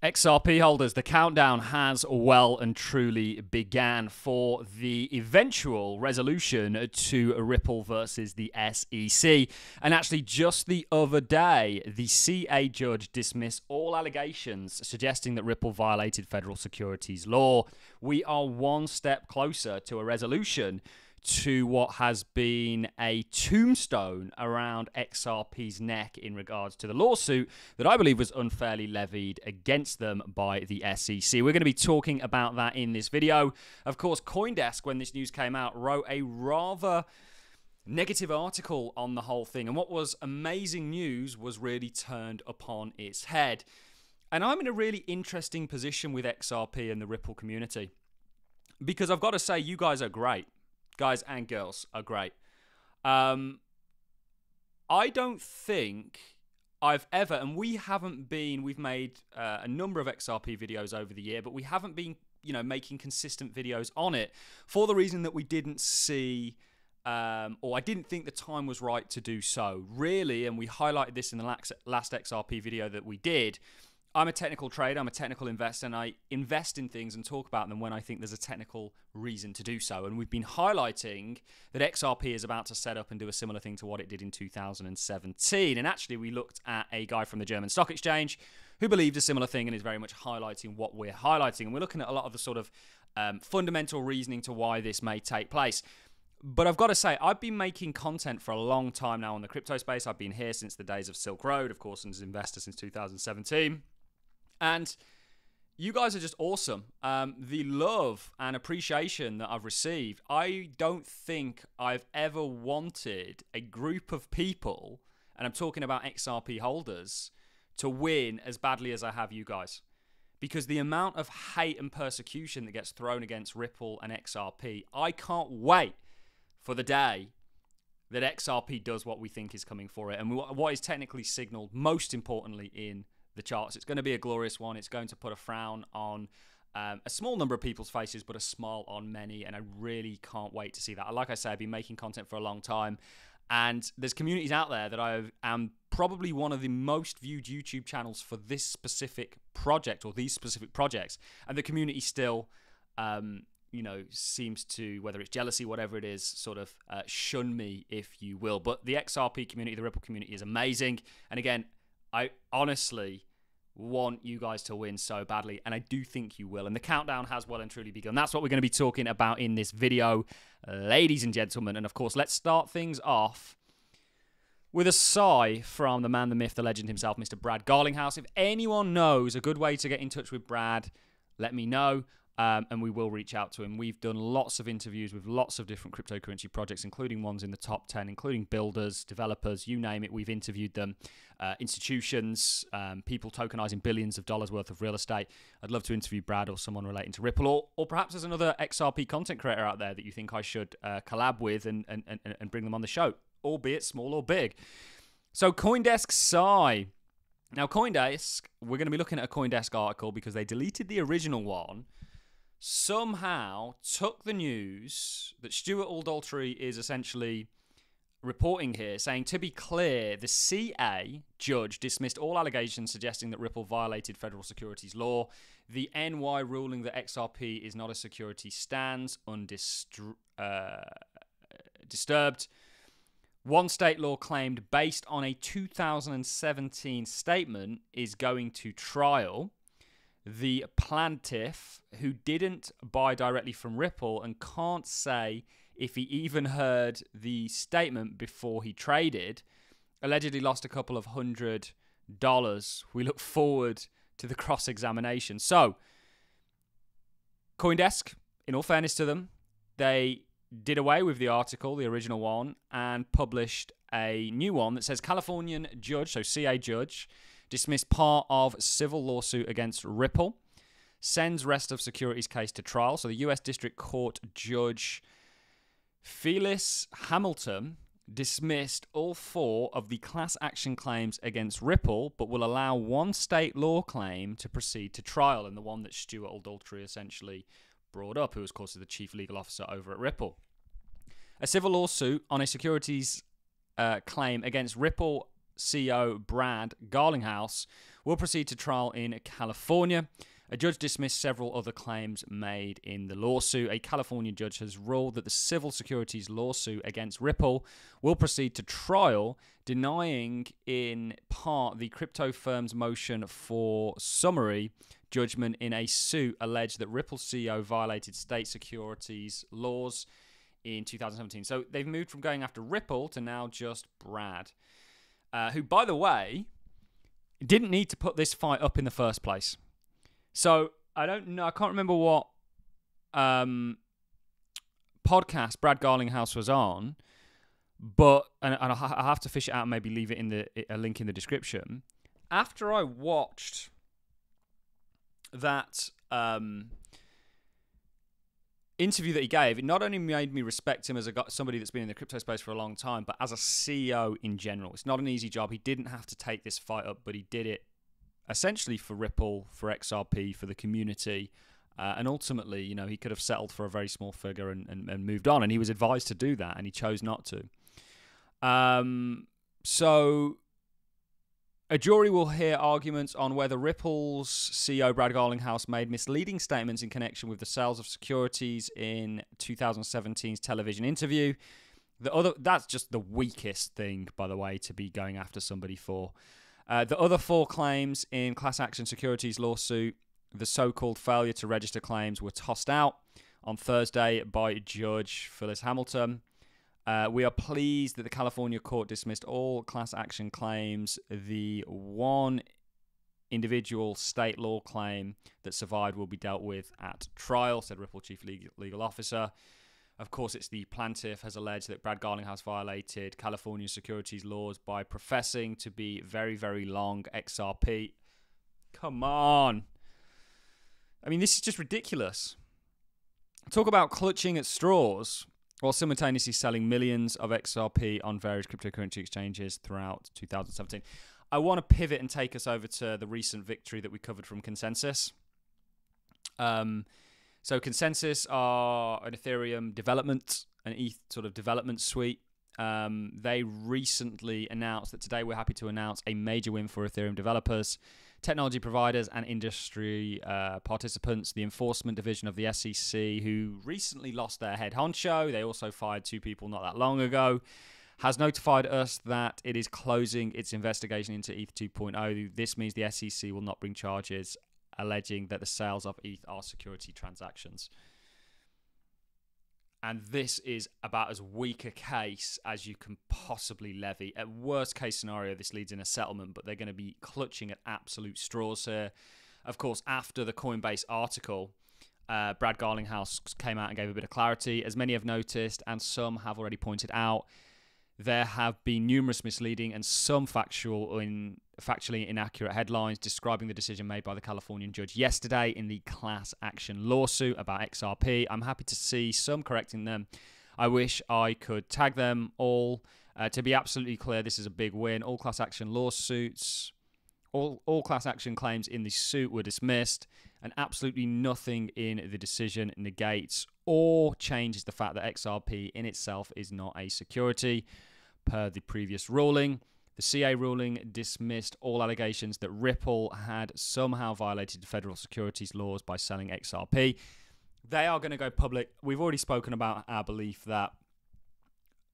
XRP holders, the countdown has well and truly began for the eventual resolution to Ripple versus the SEC. And actually, just the other day, the CA judge dismissed all allegations suggesting that Ripple violated federal securities law. We are one step closer to a resolution to what has been a tombstone around XRP's neck in regards to the lawsuit that I believe was unfairly levied against them by the SEC. We're going to be talking about that in this video. Of course, CoinDesk, when this news came out, wrote a rather negative article on the whole thing. And what was amazing news was really turned upon its head. And I'm in a really interesting position with XRP and the Ripple community, because I've got to say, you guys are great. Guys and girls are great. I don't think I've ever, and we've made a number of XRP videos over the year, but we haven't been, making consistent videos on it for the reason that we didn't see, or I didn't think the time was right to do so. Really, and we highlighted this in the last XRP video that we did, I'm a technical trader, I'm a technical investor, and I invest in things and talk about them when I think there's a technical reason to do so. And we've been highlighting that XRP is about to set up and do a similar thing to what it did in 2017. And actually, we looked at a guy from the German Stock Exchange who believed a similar thing and is very much highlighting what we're highlighting. And we're looking at a lot of the sort of fundamental reasoning to why this may take place. But I've got to say, I've been making content for a long time now on the crypto space. I've been here since the days of Silk Road, of course, and as an investor since 2017. And you guys are just awesome. The love and appreciation that I've received, I don't think I've ever wanted a group of people, and I'm talking about XRP holders, to win as badly as I have you guys. Because the amount of hate and persecution that gets thrown against Ripple and XRP, I can't wait for the day that XRP does what we think is coming for it, and what is technically signaled, most importantly, in the charts. It's going to be a glorious one. It's going to put a frown on a small number of people's faces, but a smile on many, and I really can't wait to see that. Like I say, I've been making content for a long time, and there's communities out there that I am probably one of the most viewed YouTube channels for this specific project or these specific projects, and the community still seems to, whether it's jealousy, whatever it is, sort of shun me, if you will. But the XRP community, the Ripple community, is amazing, and again, I honestly want you guys to win so badly, and I do think you will. And the countdown has well and truly begun. That's what we're going to be talking about in this video, ladies and gentlemen. And of course, let's start things off with a sigh from the man, the myth, the legend himself, Mr. Brad Garlinghouse. If anyone knows a good way to get in touch with Brad, let me know. And we will reach out to him. We've done lots of interviews with lots of different cryptocurrency projects, including ones in the top 10, including builders, developers, you name it. We've interviewed them, institutions, people tokenizing billions of dollars worth of real estate. I'd love to interview Brad or someone relating to Ripple, or perhaps there's another XRP content creator out there that you think I should collab with and bring them on the show, albeit small or big. So CoinDesk sigh. Now CoinDesk, we're going to be looking at a CoinDesk article because they deleted the original one, somehow took the news that Stuart Aldaltry is essentially reporting here, saying, to be clear, the CA judge dismissed all allegations suggesting that Ripple violated federal securities law. The NY ruling that XRP is not a security stands undisturbed. One state law claimed based on a 2017 statement is going to trial. The plaintiff, who didn't buy directly from Ripple and can't say if he even heard the statement before he traded, allegedly lost a couple of $100. We look forward to the cross-examination. So, CoinDesk, in all fairness to them, they did away with the article, the original one, and published a new one that says Californian judge, so CA judge, dismissed part of civil lawsuit against Ripple, sends rest of securities case to trial. So the U.S. District Court Judge Phyllis Hamilton dismissed all 4 of the class action claims against Ripple, but will allow one state law claim to proceed to trial, and the one that Stuart Aldaltry essentially brought up, who of course is the chief legal officer over at Ripple. A civil lawsuit on a securities claim against Ripple CEO Brad Garlinghouse will proceed to trial in California. A judge dismissed several other claims made in the lawsuit. A California judge has ruled that the civil securities lawsuit against Ripple will proceed to trial, denying in part the crypto firm's motion for summary judgment in a suit alleged that Ripple's CEO violated state securities laws in 2017. So they've moved from going after Ripple to now just Brad, who, by the way, didn't need to put this fight up in the first place. So I don't know. I can't remember what podcast Brad Garlinghouse was on, but and I have to fish it out and maybe leave it in a link in the description. After I watched that interview that he gave, it not only made me respect him as somebody that's been in the crypto space for a long time, but as a CEO in general. It's not an easy job. He didn't have to take this fight up, but he did it essentially for Ripple, for XRP, for the community, and ultimately, you know, he could have settled for a very small figure and moved on, and he was advised to do that, and he chose not to. So a jury will hear arguments on whether Ripple's CEO Brad Garlinghouse made misleading statements in connection with the sales of securities in 2017's television interview. That's just the weakest thing, by the way, to be going after somebody for. The other four claims in class action securities lawsuit, the so-called failure to register claims, were tossed out on Thursday by Judge Phyllis Hamilton. We are pleased that the California court dismissed all class action claims. The one individual state law claim that survived will be dealt with at trial, said Ripple Chief Legal Officer. Of course, it's the plaintiff has alleged that Brad Garlinghouse violated California securities laws by professing to be very, very long XRP. Come on. I mean, this is just ridiculous. Talk about clutching at straws while simultaneously selling millions of XRP on various cryptocurrency exchanges throughout 2017. I want to pivot and take us over to the recent victory that we covered from Consensus. So Consensus are an Ethereum development, an ETH sort of development suite. They recently announced that today we're happy to announce a major win for Ethereum developers, technology providers, and industry participants. The enforcement division of the SEC, who recently lost their head honcho, they also fired 2 people not that long ago, has notified us that it is closing its investigation into ETH 2.0. This means the SEC will not bring charges alleging that the sales of ETH are security transactions. And this is about as weak a case as you can possibly levy. At worst case scenario, this leads in a settlement, but they're going to be clutching at absolute straws here. Of course, after the Coinbase article, Brad Garlinghouse came out and gave a bit of clarity. As many have noticed, and some have already pointed out, there have been numerous misleading and some factually inaccurate headlines describing the decision made by the Californian judge yesterday in the class action lawsuit about XRP. I'm happy to see some correcting them. I wish I could tag them all. To be absolutely clear, this is a big win. All class action lawsuits, all class action claims in the suit were dismissed, and absolutely nothing in the decision negates or changes the fact that XRP in itself is not a security. Per the previous ruling, the CA ruling dismissed all allegations that Ripple had somehow violated federal securities laws by selling XRP. They are going to go public. We've already spoken about our belief that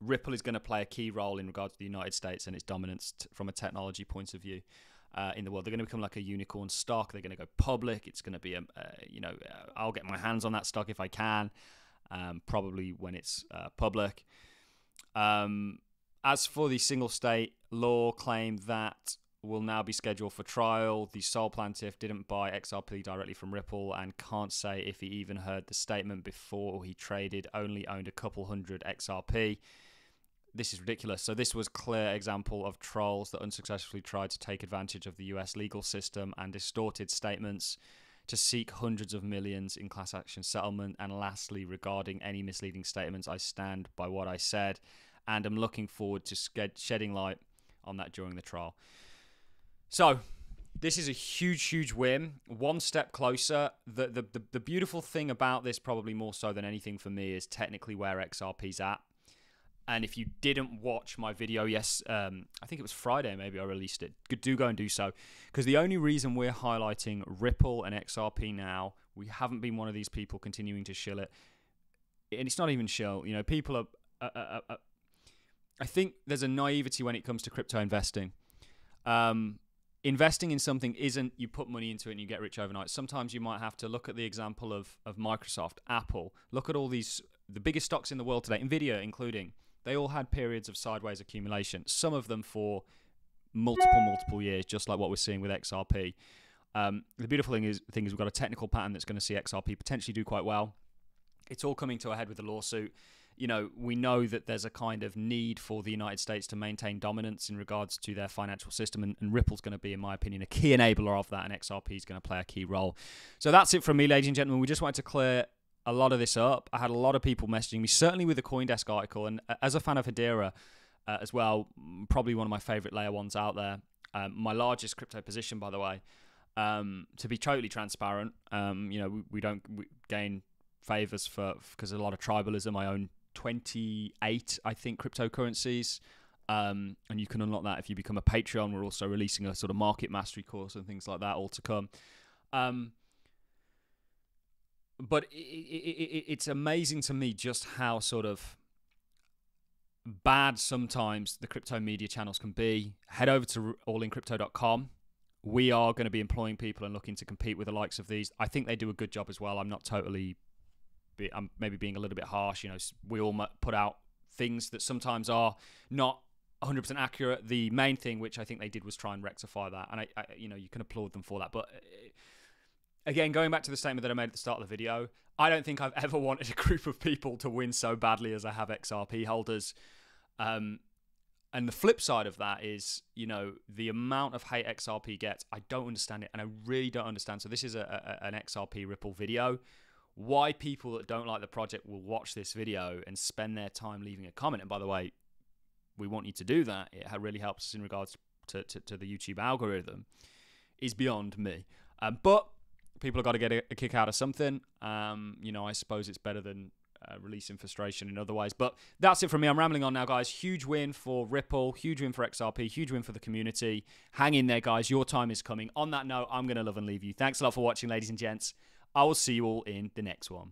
Ripple is going to play a key role in regards to the United States and its dominance from a technology point of view in the world. They're going to become like a unicorn stock. They're going to go public. It's going to be I'll get my hands on that stock if I can, probably when it's public. As for the single state law claim that will now be scheduled for trial, the sole plaintiff didn't buy XRP directly from Ripple and can't say if he even heard the statement before he traded, only owned a couple hundred XRP. This is ridiculous. So this was a clear example of trolls that unsuccessfully tried to take advantage of the US legal system and distorted statements to seek hundreds of millions in class action settlement. And lastly, regarding any misleading statements, I stand by what I said, and I'm looking forward to shedding light on that during the trial. So this is a huge, huge win. One step closer. The beautiful thing about this, probably more so than anything for me, is technically where XRP's at. And if you didn't watch my video, yes, I think it was Friday, maybe I released it. Do go and do so. Because the only reason we're highlighting Ripple and XRP now, we haven't been one of these people continuing to shill it. And it's not even shill. You know, people are... I think there's a naivety when it comes to crypto investing. Investing in something isn't you put money into it and you get rich overnight. Sometimes you might have to look at the example of Microsoft, Apple. Look at all these, the biggest stocks in the world today, Nvidia including. They all had periods of sideways accumulation, some of them for multiple years, just like what we're seeing with XRP. The beautiful thing is we've got a technical pattern that's going to see XRP potentially do quite well. It's all coming to a head with the lawsuit. You know, we know that there's a kind of need for the United States to maintain dominance in regards to their financial system, and Ripple's going to be, in my opinion, a key enabler of that, and XRP is going to play a key role. So that's it from me, ladies and gentlemen. We just wanted to clear a lot of this up. I had a lot of people messaging me, certainly with the CoinDesk article, and as a fan of Hedera as well, probably one of my favorite layer ones out there. My largest crypto position, by the way, to be totally transparent. You know, we don't gain favors because of a lot of tribalism. I own 28, I think, cryptocurrencies, and you can unlock that if you become a Patreon. We're also releasing a sort of market mastery course and things like that all to come. But it's amazing to me just how sort of bad sometimes the crypto media channels can be. Head over to allincrypto.com. We are going to be employing people and looking to compete with the likes of these. I think they do a good job as well. I'm not totally... I'm maybe being a little bit harsh. You know, we all put out things that sometimes are not 100% accurate. The main thing, which I think they did, was try and rectify that. And, you know, you can applaud them for that. But again, going back to the statement that I made at the start of the video, I don't think I've ever wanted a group of people to win so badly as I have XRP holders. And the flip side of that is, you know, the amount of hate XRP gets, I don't understand it. And I really don't understand. So this is an XRP Ripple video. Why people that don't like the project will watch this video and spend their time leaving a comment. And by the way, we want you to do that. It really helps us in regards to the YouTube algorithm, is beyond me. But people have got to get a kick out of something. You know, I suppose it's better than releasing frustration in other ways. But that's it from me. I'm rambling on now, guys. Huge win for Ripple. Huge win for XRP. Huge win for the community. Hang in there, guys. Your time is coming. On that note, I'm going to love and leave you. Thanks a lot for watching, ladies and gents. I will see you all in the next one.